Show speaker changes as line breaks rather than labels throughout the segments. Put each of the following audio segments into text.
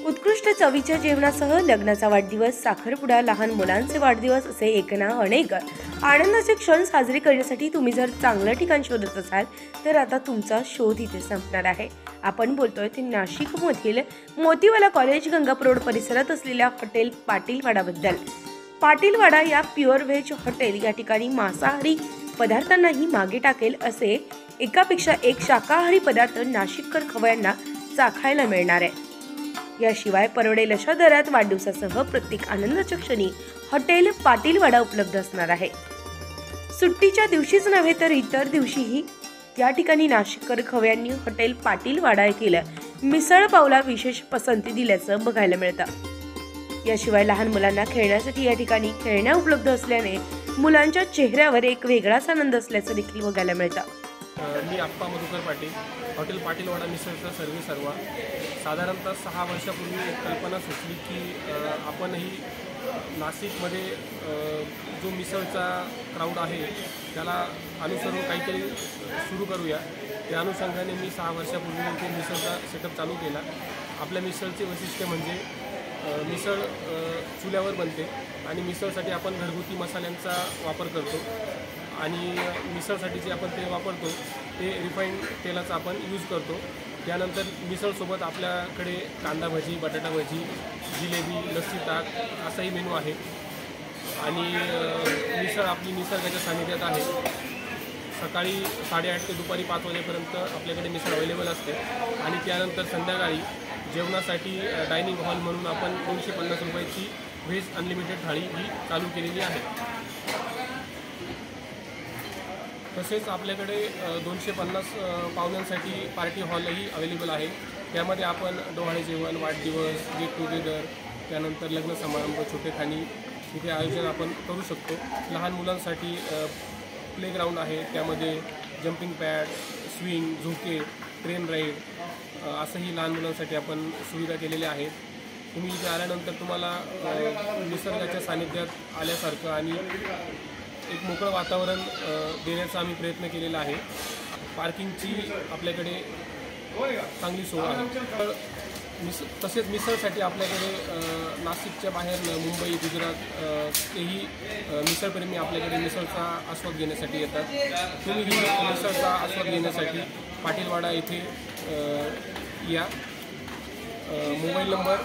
उत्कृष्ट चवीच्या जेवणासह लग्नाचा वाढदिवस, साखरपुडा, लहान मुलांचे वाढदिवस असे एक ना अनेक आनंदाचे क्षण साजरे करण्यासाठी तुम्ही जर चांगलं ठिकाण शोधत असाल तर आता तुमचा शोध इथे संपणार आहे। आपण बोलतोय ते नाशिकमधील मोतीवाला कॉलेज गंगापूर रोड परिसरात असलेल्या हॉटेल पाटीलवाडा बद्दल। पाटीलवाडा या प्युअर व्हेज हॉटेल या ठिकाणी मांसाहारी पदार्थांनाही मागे टाकेल असे एकापेक्षा एक शाकाहारी पदार्थ नाशिककर खवय्यांना चाखायला मिळणार आहे। याशिवाय परवडेल अशा दरात वाढदिवसासह प्रत्येक आनंदाच्या क्षणी हॉटेल पाटीलवाडा उपलब्ध असणार आहे। सुट्टीच्या दिवशीच नव्हे तर इतर दिवशीही या ठिकाणी नाशिककर खवय्यांनी हॉटेल पाटीलवाडा येथील मिसळ पावला विशेष पसंती दिल्याचं बघायला मिळतं। याशिवाय लहान मुलांना खेळण्यासाठी या ठिकाणी खेळण्या उपलब्ध असल्याने मुलांच्या चेहऱ्यावर एक वेगळाच आनंद असल्याचं देखील बघायला मिळतं।
मी आप्पा मधुकर पाटील, हॉटेल पाटीलवाडा मिसळचा सर्वा साधारणतः 6 वर्षापूर्वी एक कल्पना सुचली की आपणही नाशिकमध्ये जो मिसळचा क्राऊड आहे त्याला अनुसरून काहीतरी सुरू करूया। त्या अनुषंगाने मी 6 वर्षापूर्वी इथे मिसळचा सेटअप चालू केला। आपल्या मिसळचे वैशिष्ट्य म्हणजे मिसळ चुल्यावर बनते आणि मिसळसाठी आपण घरगुती मसाल्यांचा वापर करतो आणि मिसळसाठी जे आपण तेल वापरतो ते रिफाईंड तेलाचा आपण यूज करतो। त्यानंतर मिसळसोबत आपल्याकडे कांदा भजी, बटाटा भजी, जिलेबी, लस्सी ताक असाही मेनू आहे आणि मिसळ आपली निसर्गाच्या सानिध्यात आहे। सकाळी 8:30 ते दुपारी 5 वाजेपर्यंत आपल्याकडे मिसळ अवेलेबल असते आणि त्यानंतर संध्याकाळी जेवणासाठी डायनिंग हॉल म्हणून आपण 250 रुपयाची व्हेज अनलिमिटेड थाळी ही चालू केलेली आहे। तसेच आपल्याकडे 250 पाहुण्यांसाठी पार्टी हॉलही अवेलेबल आहे। त्यामध्ये आपण डोहाळे जेवण, वाढदिवस, गेट टुगेदर, त्यानंतर लग्न समारंभ, छोटेखानी इथे आयोजन आपण करू शकतो। लहान मुलांसाठी प्लेग्राऊंड आहे, त्यामध्ये जम्पिंग पॅड, स्विंग, झोके, ट्रेन राईड असंही लहान मुलांसाठी आपण सुविधा केलेल्या आहेत। तुम्ही इथे आल्यानंतर तुम्हाला निसर्गाच्या सानिध्यात आल्यासारखं आणि एक मोकळं वातावरण देण्याचा आम्ही प्रयत्न केलेला आहे। पार्किंगची आपल्याकडे चांगली सोय आहे। तसेच मिसळसाठी आपल्याकडे नाशिकच्या बाहेर मुंबई, गुजरात तेही मिसळप्रेमी आपल्याकडे मिसळचा आस्वाद घेण्यासाठी येतात। तुम्हीही मिसळचा आस्वाद घेण्यासाठी पाटीलवाडा येथे या। मोबाईल नंबर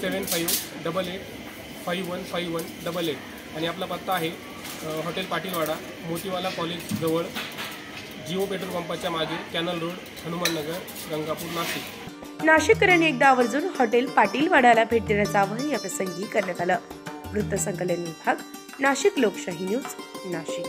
7588515188 आणि आपला पत्ता आहे हॉटेल पाटीलवाडा, मोतीवाला कॉलेज जवळ, जिओ पेट्रोल पंपाच्या मागे, कॅनल रोड, हनुमान नगर, गंगापूर, नाशिक।
नाशिककरांनी एकदा आवर्जून हॉटेल पाटीलवाडाला भेट देण्याचं आवाहन या प्रसंगी करण्यात आलं। वृत्तसंकलन विभाग, नाशिक लोकशाही न्यूज, नाशिक।